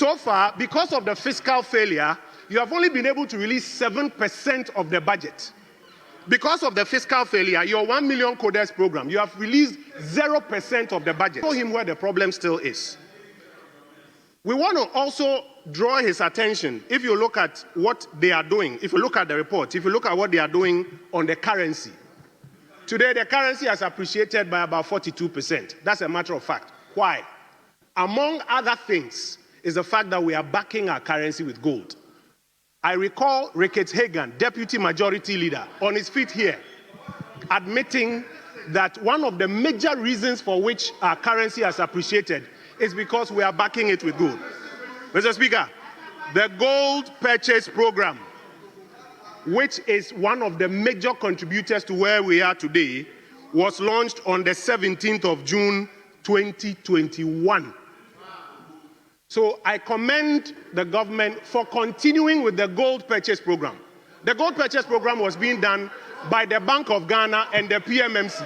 So far, because of the fiscal failure, you have only been able to release 7% of the budget. Because of the fiscal failure, your 1 million coders program, you have released 0% of the budget. Show him where the problem still is. We want to also draw his attention. If you look at what they are doing, if you look at the report, if you look at what they are doing on the currency. Today, the currency has appreciated by about 42%. That's a matter of fact. Why? Among other things, is the fact that we are backing our currency with gold. I recall Ricketts Hagan, Deputy Majority Leader, on his feet here, admitting that one of the major reasons for which our currency has appreciated is because we are backing it with gold. Mr. Speaker, the gold purchase program, which is one of the major contributors to where we are today, was launched on the 17th of June, 2021. So I commend the government for continuing with the gold purchase program. The gold purchase program was being done by the Bank of Ghana and the PMMC.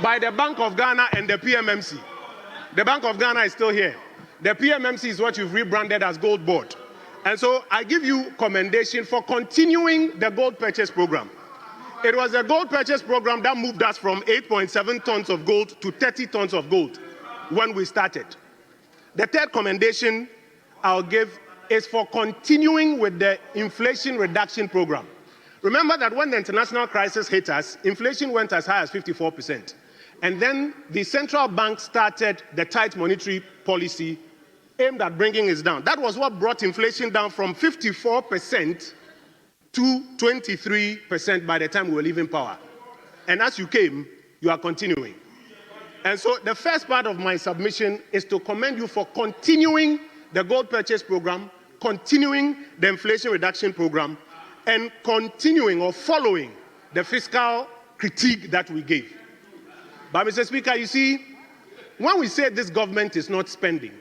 By the Bank of Ghana and the PMMC. The Bank of Ghana is still here. The PMMC is what you've rebranded as Gold Board. And so I give you commendation for continuing the gold purchase program. It was a gold purchase program that moved us from 8.7 tons of gold to 30 tons of gold when we started. The third commendation I'll give is for continuing with the inflation reduction program. Remember that when the international crisis hit us, inflation went as high as 54%. And then the central bank started the tight monetary policy aimed at bringing it down. That was what brought inflation down from 54% to 23% by the time we were leaving power. And as you came, you are continuing. And so the first part of my submission is to commend you for continuing the gold purchase program, continuing the inflation reduction program, and continuing or following the fiscal critique that we gave. But Mr. Speaker, you see, when we say this government is not spending,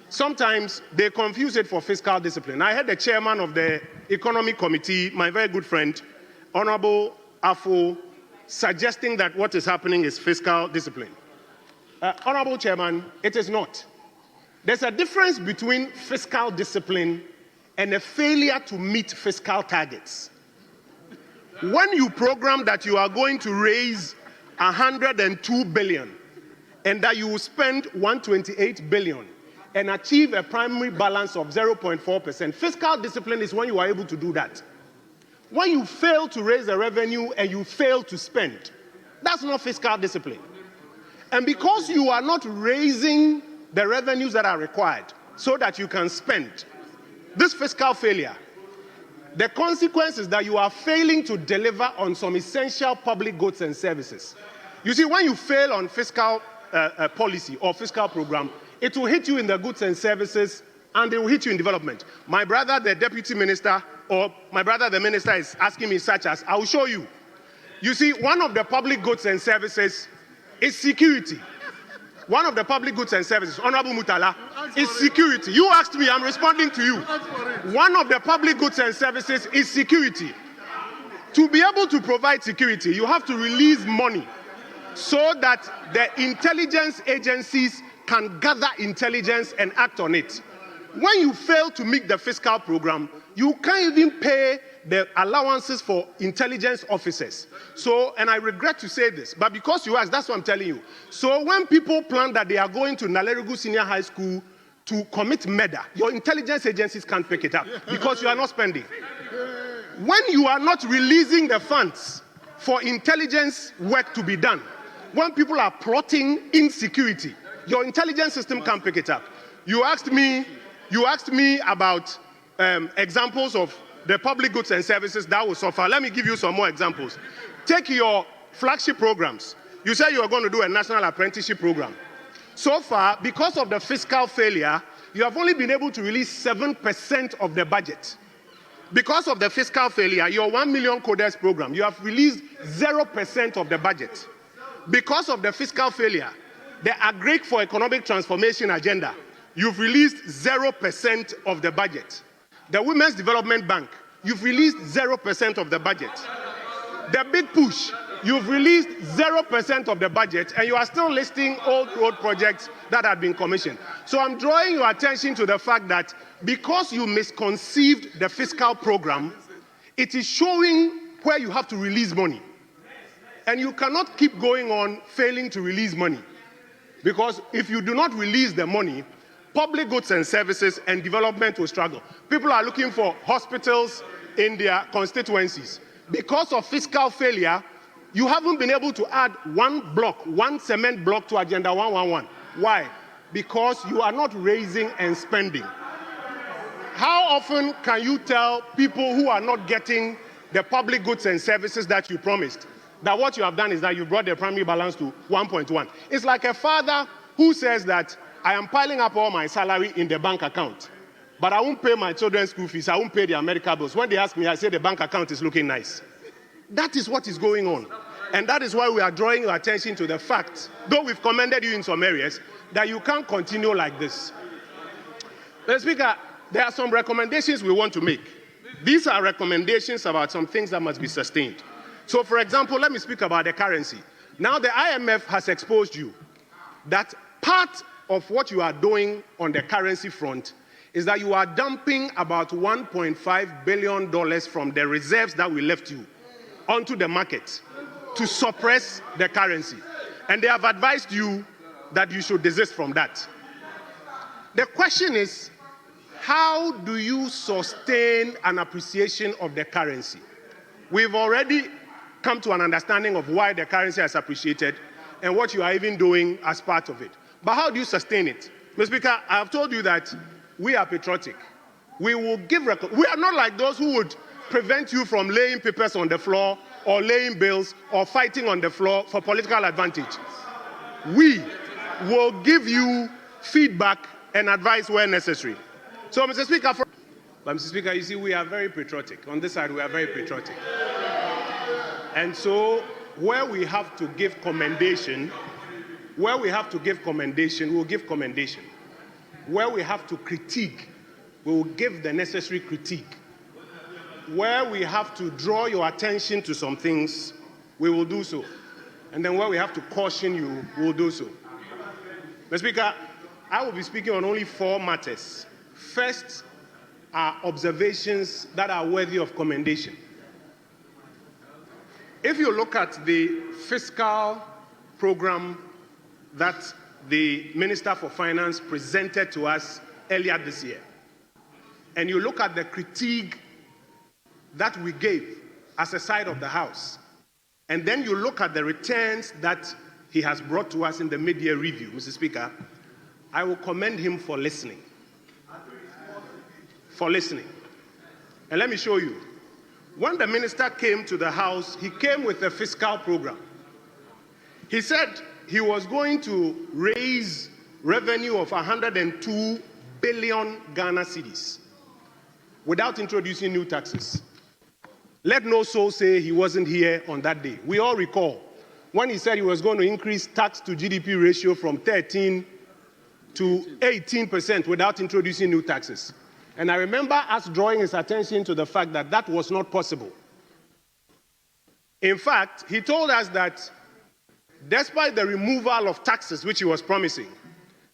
sometimes they confuse it for fiscal discipline. I heard the chairman of the Economic Committee, my very good friend, Honorable Afo, suggesting that what is happening is fiscal discipline. Honorable Chairman, it is not. There's a difference between fiscal discipline and a failure to meet fiscal targets. When you program that you are going to raise 102 billion and that you will spend 128 billion and achieve a primary balance of 0.4%, fiscal discipline is when you are able to do that. When you fail to raise the revenue and you fail to spend, that's not fiscal discipline. And because you are not raising the revenues that are required so that you can spend, this fiscal failure, the consequence is that you are failing to deliver on some essential public goods and services. You see, when you fail on fiscal policy or fiscal program, it will hit you in the goods and services and it will hit you in development. My brother, the deputy minister, or my brother, the minister, is asking me such as, I will show you. You see, one of the public goods and services is security. One of the public goods and services, Honorable Mutala, is security. You asked me, I'm responding to you. One of the public goods and services is security. To be able to provide security, you have to release money so that the intelligence agencies can gather intelligence and act on it. When you fail to meet the fiscal program, you can't even pay the allowances for intelligence officers. So, and I regret to say this, but because you asked, that's what I'm telling you. So when people plan that they are going to Nalerigu Senior High School to commit murder, your intelligence agencies can't pick it up because you are not spending. When you are not releasing the funds for intelligence work to be done, when people are plotting insecurity, your intelligence system can't pick it up. You asked me about examples of the public goods and services that will suffer. Let me give you some more examples. Take your flagship programs. You say you are going to do a national apprenticeship program. So far, because of the fiscal failure, you have only been able to release 7% of the budget. Because of the fiscal failure, your 1 million coders program, you have released 0% of the budget. Because of the fiscal failure, the Agric for Economic Transformation agenda, you've released 0% of the budget. The Women's Development Bank, you've released 0% of the budget. The big push, You've released 0% of the budget, and you are still listing old road projects that had been commissioned. So I'm drawing your attention to the fact that because you misconceived the fiscal program, it is showing where you have to release money. And you cannot keep going on failing to release money. Because if you do not release the money, public goods and services and development will struggle. People are looking for hospitals in their constituencies. Because of fiscal failure, you haven't been able to add one cement block to Agenda 111. Why? Because you are not raising and spending. How often can you tell people who are not getting the public goods and services that you promised that what you have done is that you brought the primary balance to 1.1? It's like a father who says that I am piling up all my salary in the bank account, but I won't pay my children's school fees, I won't pay their medical bills. When they ask me, I say the bank account is looking nice. That is what is going on. And that is why we are drawing your attention to the fact, though we've commended you in some areas, that you can't continue like this. Mr. Speaker, there are some recommendations we want to make. These are recommendations about some things that must be sustained. So, for example, let me speak about the currency. Now, the IMF has exposed you that part of what you are doing on the currency front is that you are dumping about $1.5 billion from the reserves that we left you onto the market to suppress the currency. And they have advised you that you should desist from that. The question is, how do you sustain an appreciation of the currency? We've already come to an understanding of why the currency has appreciated and what you are even doing as part of it. But how do you sustain it? Mr. Speaker, I have told you that we are patriotic. We will give record. We are not like those who would prevent you from laying papers on the floor or laying bills or fighting on the floor for political advantage. We will give you feedback and advice where necessary. So, Mr. Speaker, Mr. Speaker, you see, we are very patriotic. On this side, we are very patriotic. And so, where we have to give commendation, we'll give commendation. Where we have to critique, we will give the necessary critique. Where we have to draw your attention to some things, we will do so. And then where we have to caution you, we will do so. Mr. Speaker, I will be speaking on only 4 matters. First are observations that are worthy of commendation. If you look at the fiscal program that the Minister for Finance presented to us earlier this year, and you look at the critique that we gave as a side of the House, and then you look at the returns that he has brought to us in the mid-year review, Mr. Speaker, I will commend him for listening. And let me show you. When the minister came to the House, he came with a fiscal program. He said he was going to raise revenue of 102 billion Ghana cedis without introducing new taxes. Let no soul say he wasn't here on that day. We all recall when he said he was going to increase tax to GDP ratio from 13 to 18% without introducing new taxes. And I remember us drawing his attention to the fact that that was not possible. In fact, he told us that despite the removal of taxes, which he was promising,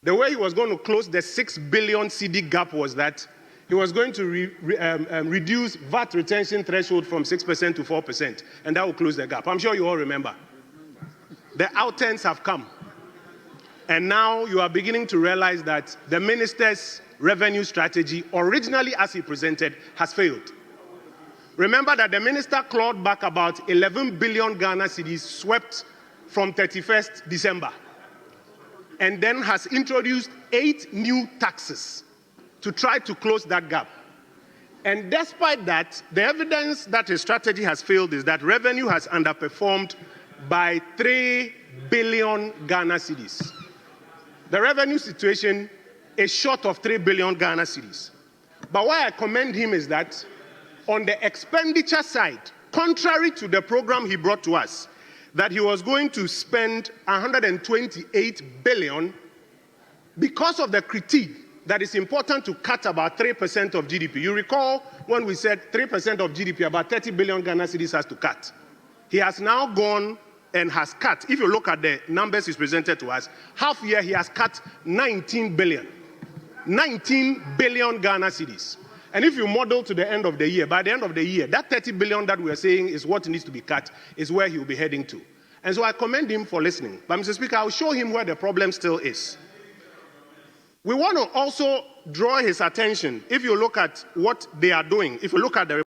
the way he was going to close the 6 billion CD gap was that he was going to reduce VAT retention threshold from 6% to 4%, and that will close the gap. I'm sure you all remember. The outturns have come. And now you are beginning to realize that the minister's revenue strategy, originally as he presented, has failed. Remember that the minister clawed back about 11 billion Ghana cedis swept from 31st December, and then has introduced 8 new taxes to try to close that gap. And despite that, the evidence that his strategy has failed is that revenue has underperformed by 3 billion Ghana cedis. The revenue situation is short of 3 billion Ghana cedis. But why I commend him is that on the expenditure side, contrary to the program he brought to us, that he was going to spend 128 billion, because of the critique that it's important to cut about 3% of GDP. You recall when we said 3% of GDP, about 30 billion Ghana cedis has to cut. He has now gone and has cut, if you look at the numbers he's presented to us, half year he has cut 19 billion. 19 billion Ghana cedis. And if you model to the end of the year, by the end of the year, that 30 billion that we are saying is what needs to be cut, is where he will be heading to. And so I commend him for listening. But Mr. Speaker, I'll show him where the problem still is. We want to also draw his attention, if you look at what they are doing, if you look at the